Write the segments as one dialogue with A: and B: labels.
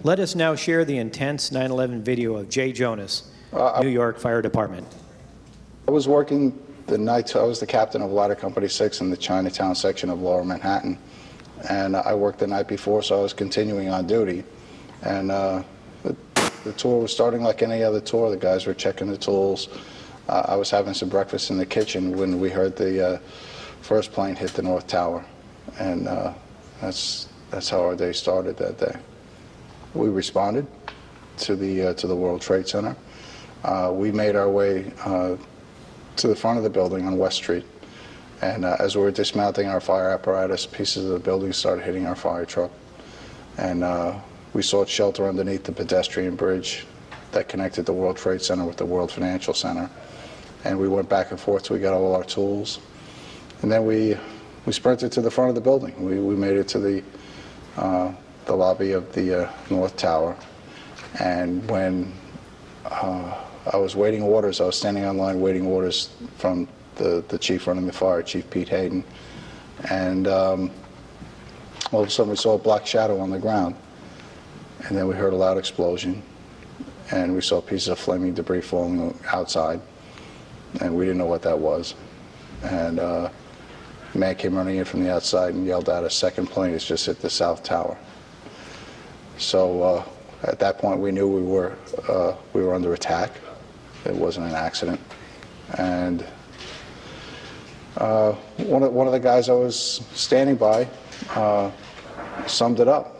A: Let us now share the intense 9/11 video of Jay Jonas, New York Fire Department.
B: I was working the night, I was the captain of Ladder Company 6 in the Chinatown section of Lower Manhattan. And I worked the night before, so I was continuing on duty. And the tour was starting like any other tour. The guys were checking the tools. I was having some breakfast in the kitchen when we heard the first plane hit the North Tower. And that's how our day started that day. We responded to the World Trade Center. We made our way to the front of the building on West Street. And as we were dismounting our fire apparatus, pieces of the building started hitting our fire truck. And we sought shelter underneath the pedestrian bridge that connected the World Trade Center with the World Financial Center. And we went back and forth till we got all our tools. And then we sprinted to the front of the building. We made it to the lobby of the North Tower. And when I was waiting orders, I was standing on line waiting orders from the chief running the fire, Chief Pete Hayden. And all of a sudden we saw a black shadow on the ground. And then we heard a loud explosion. And we saw pieces of flaming debris falling outside. And we didn't know what that was. And a man came running in from the outside and yelled out, "A second plane has just hit the South Tower." So at that point we knew we were under attack. It wasn't an accident. And one of the guys I was standing by summed it up.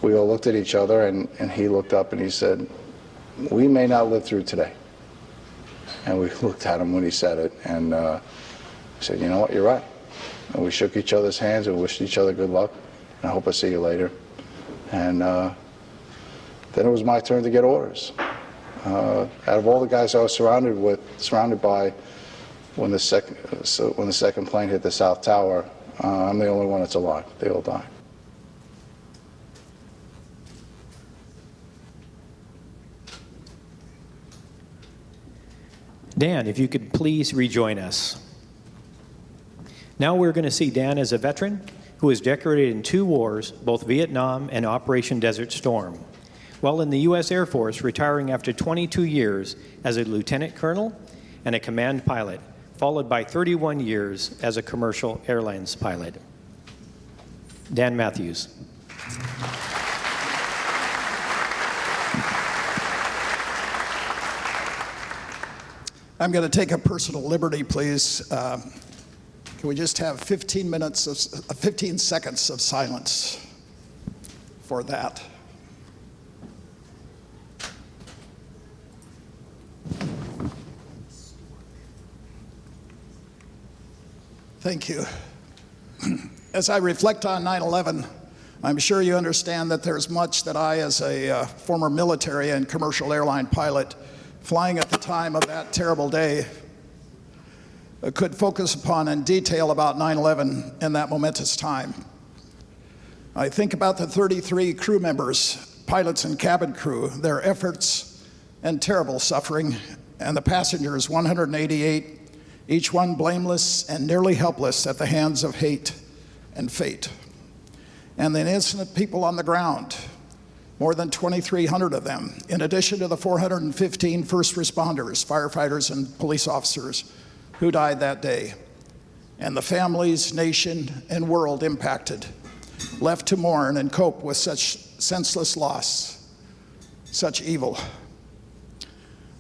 B: We all looked at each other, and he looked up and he said, "We may not live through today." And we looked at him when he said it, and I said, "You know what, you're right." And we shook each other's hands and wished each other good luck, and I hope I see you later. And then it was my turn to get orders. Out of all the guys I was surrounded by, when the second plane hit the South Tower, I'm the only one that's alive. They all died.
A: Dan, if you could please rejoin us. Now we're going to see Dan as a veteran who was decorated in 2 wars, both Vietnam and Operation Desert Storm, while in the U.S. Air Force, retiring after 22 years as a lieutenant colonel and a command pilot, followed by 31 years as a commercial airlines pilot. Dan Matthews.
C: I'm going to take a personal liberty, please. Can we just have 15 seconds of silence for that? Thank you. As I reflect on 9/11, I'm sure you understand that there's much that I, as a former military and commercial airline pilot, flying at the time of that terrible day, could focus upon in detail about 9/11 and that momentous time. I think about the 33 crew members, pilots and cabin crew, their efforts and terrible suffering, and the passengers, 188, each one blameless and nearly helpless at the hands of hate and fate. And the innocent people on the ground, more than 2,300 of them, in addition to the 415 first responders, firefighters and police officers who died that day, and the families, nation, and world impacted, left to mourn and cope with such senseless loss, such evil.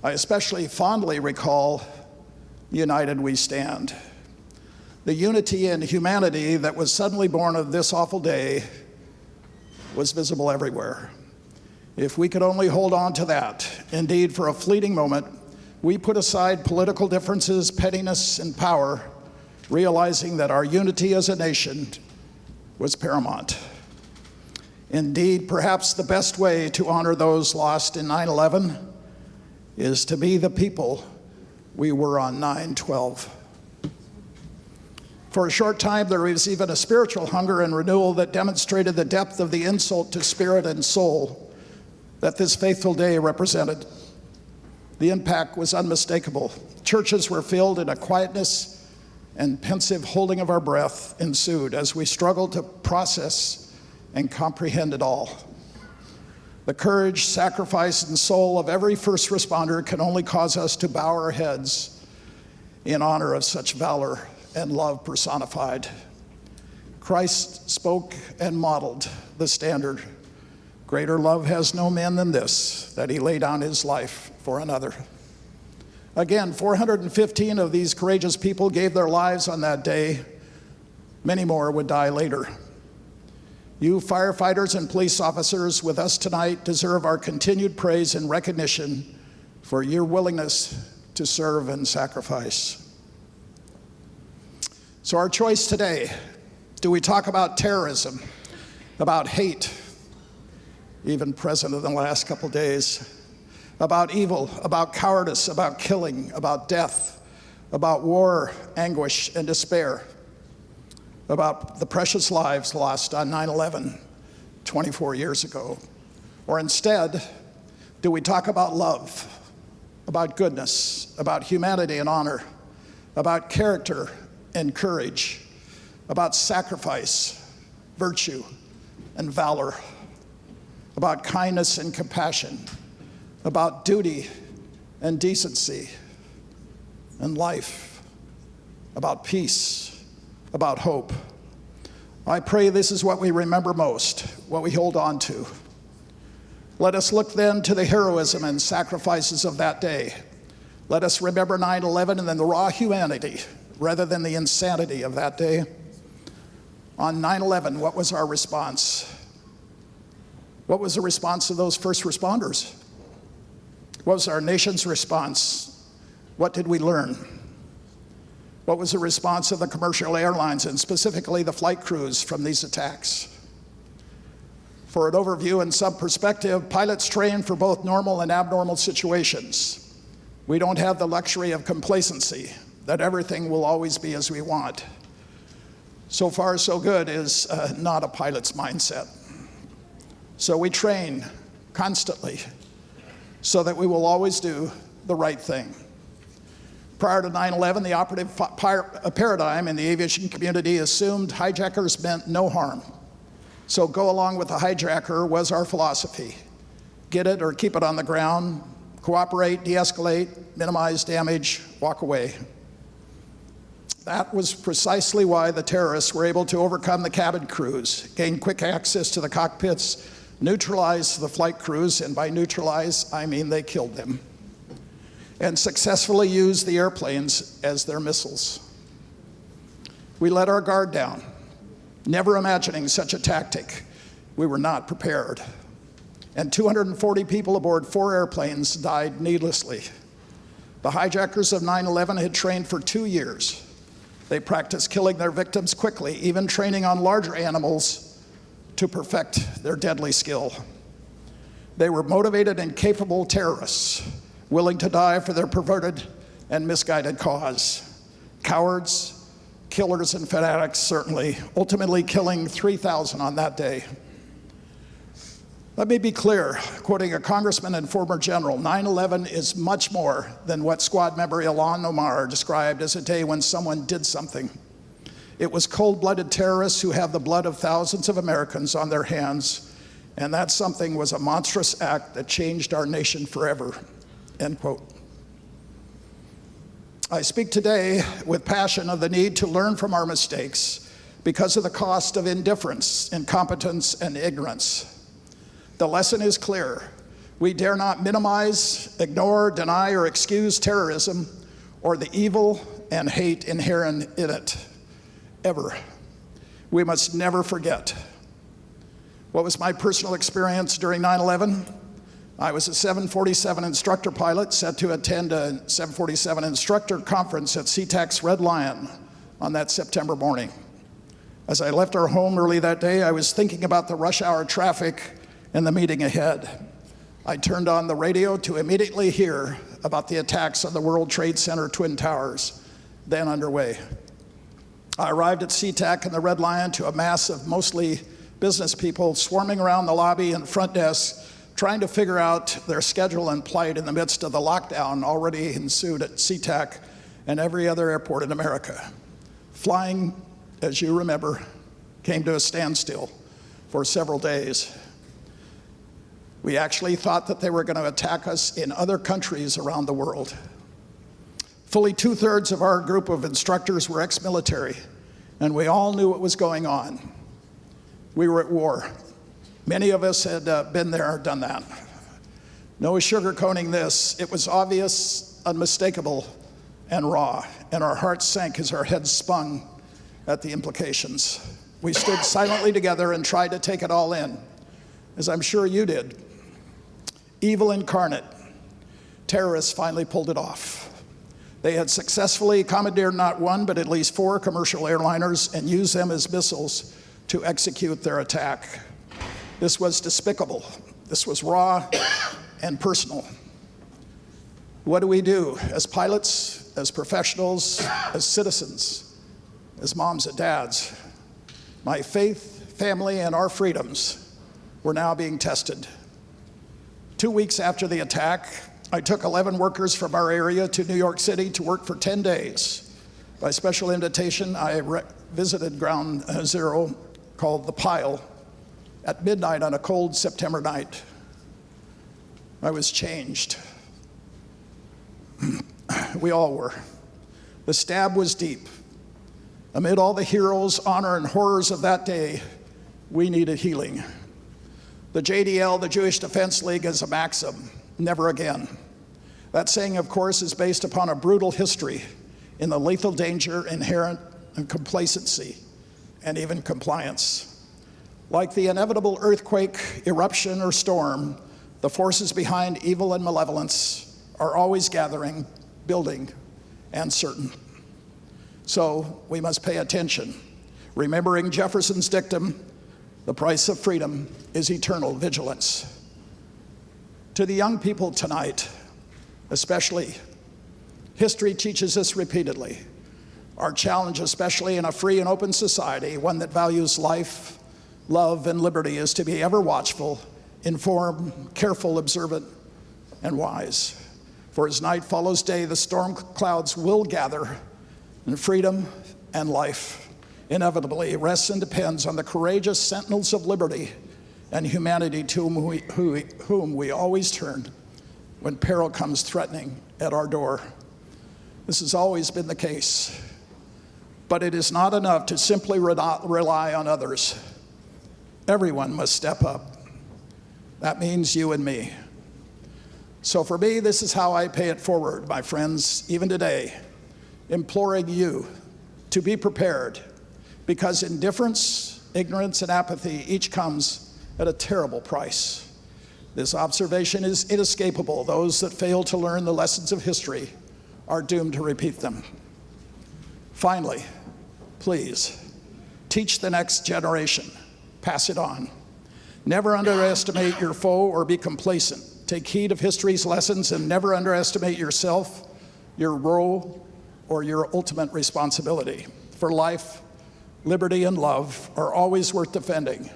C: I especially fondly recall United We Stand. The unity and humanity that was suddenly born of this awful day was visible everywhere. If we could only hold on to that, indeed for a fleeting moment, we put aside political differences, pettiness, and power, realizing that our unity as a nation was paramount. Indeed, perhaps the best way to honor those lost in 9/11 is to be the people we were on 9/12. For a short time, there was even a spiritual hunger and renewal that demonstrated the depth of the insult to spirit and soul that this faithful day represented. The impact was unmistakable. Churches were filled, and a quietness and pensive holding of our breath ensued as we struggled to process and comprehend it all. The courage, sacrifice, and soul of every first responder can only cause us to bow our heads in honor of such valor and love personified. Christ spoke and modeled the standard. Greater love has no man than this, that he lay down his life for another. Again, 415 of these courageous people gave their lives on that day. Many more would die later. You firefighters and police officers with us tonight deserve our continued praise and recognition for your willingness to serve and sacrifice. So our choice today, do we talk about terrorism, about hate, even present in the last couple days, about evil, about cowardice, about killing, about death, about war, anguish, and despair, about the precious lives lost on 9/11 24 years ago? Or instead, do we talk about love, about goodness, about humanity and honor, about character and courage, about sacrifice, virtue, and valor, about kindness and compassion, about duty and decency and life, about peace, about hope? I pray this is what we remember most, what we hold on to. Let us look then to the heroism and sacrifices of that day. Let us remember 9/11 and then the raw humanity rather than the insanity of that day. On 9/11, what was our response? What was the response of those first responders? What was our nation's response? What did we learn? What was the response of the commercial airlines and specifically the flight crews from these attacks? For an overview and some perspective, pilots train for both normal and abnormal situations. We don't have the luxury of complacency, that everything will always be as we want. So far, so good is not a pilot's mindset. So we train constantly so that we will always do the right thing. Prior to 9/11, the operative paradigm in the aviation community assumed hijackers meant no harm. So go along with the hijacker was our philosophy. Get it or keep it on the ground, cooperate, de-escalate, minimize damage, walk away. That was precisely why the terrorists were able to overcome the cabin crews, gain quick access to the cockpits, neutralize the flight crews, and by neutralize, I mean they killed them, and successfully use the airplanes as their missiles. We let our guard down, never imagining such a tactic. We were not prepared. And 240 people aboard 4 airplanes died needlessly. The hijackers of 9/11 had trained for 2 years. They practiced killing their victims quickly, even training on larger animals to perfect their deadly skill. They were motivated and capable terrorists, willing to die for their perverted and misguided cause. Cowards, killers, and fanatics, certainly, ultimately killing 3,000 on that day. Let me be clear, quoting a congressman and former general, 9/11 is much more than what squad member Ilhan Omar described as a day when someone did something. It was cold-blooded terrorists who have the blood of thousands of Americans on their hands, and that something was a monstrous act that changed our nation forever, end quote. I speak today with passion of the need to learn from our mistakes because of the cost of indifference, incompetence, and ignorance. The lesson is clear. We dare not minimize, ignore, deny, or excuse terrorism or the evil and hate inherent in it, ever. We must never forget. What was my personal experience during 9/11? I was a 747 instructor pilot set to attend a 747 instructor conference at SeaTac's Red Lion on that September morning. As I left our home early that day, I was thinking about the rush hour traffic and the meeting ahead. I turned on the radio to immediately hear about the attacks on the World Trade Center Twin Towers, then underway. I arrived at SeaTac and the Red Lion to a mass of mostly business people swarming around the lobby and front desk, trying to figure out their schedule and plight in the midst of the lockdown already ensued at SeaTac and every other airport in America. Flying, as you remember, came to a standstill for several days. We actually thought that they were going to attack us in other countries around the world. Fully 2/3 of our group of instructors were ex-military, and we all knew what was going on. We were at war. Many of us had been there, done that. No sugarcoating this. It was obvious, unmistakable, and raw, and our hearts sank as our heads spun at the implications. We stood silently together and tried to take it all in, as I'm sure you did. Evil incarnate. Terrorists finally pulled it off. They had successfully commandeered not one, but at least 4 commercial airliners and used them as missiles to execute their attack. This was despicable. This was raw and personal. What do we do as pilots, as professionals, as citizens, as moms and dads? My faith, family, and our freedoms were now being tested. 2 weeks after the attack, I took 11 workers from our area to New York City to work for 10 days. By special invitation, I visited Ground Zero, called The Pile, at midnight on a cold September night. I was changed. We all were. The stab was deep. Amid all the heroes, honor, and horrors of that day, we needed healing. The JDL, the Jewish Defense League, is a maxim: never again. That saying, of course, is based upon a brutal history in the lethal danger inherent in complacency and even compliance. Like the inevitable earthquake, eruption, or storm, the forces behind evil and malevolence are always gathering, building, and certain. So we must pay attention, remembering Jefferson's dictum, the price of freedom is eternal vigilance. To the young people tonight, especially, history teaches us repeatedly. Our challenge, especially in a free and open society, one that values life, love, and liberty, is to be ever watchful, informed, careful, observant, and wise. For as night follows day, the storm clouds will gather, and freedom and life inevitably rests and depends on the courageous sentinels of liberty and humanity to whom we always turn when peril comes threatening at our door. This has always been the case, but it is not enough to simply rely on others. Everyone must step up. That means you and me. So for me, this is how I pay it forward, my friends, even today, imploring you to be prepared, because indifference, ignorance, and apathy each comes at a terrible price. This observation is inescapable. Those that fail to learn the lessons of history are doomed to repeat them. Finally, please, teach the next generation. Pass it on. Never underestimate your foe or be complacent. Take heed of history's lessons and never underestimate yourself, your role, or your ultimate responsibility. For life, liberty, and love are always worth defending.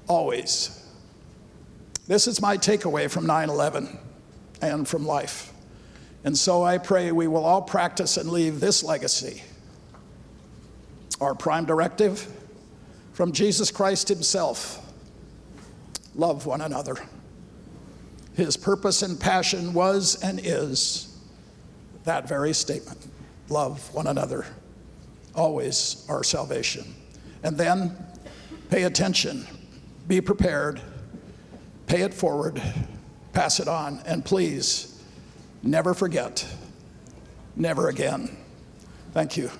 C: Always. This is my takeaway from 9/11 and from life. And so I pray we will all practice and leave this legacy. Our prime directive from Jesus Christ himself: love one another. His purpose and passion was and is that very statement: love one another. Always our salvation. And then pay attention, be prepared, pay it forward, pass it on, and please never forget, never again. Thank you.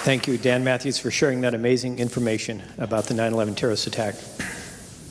A: Thank you, Dan Matthews, for sharing that amazing information about the 9/11 terrorist attack.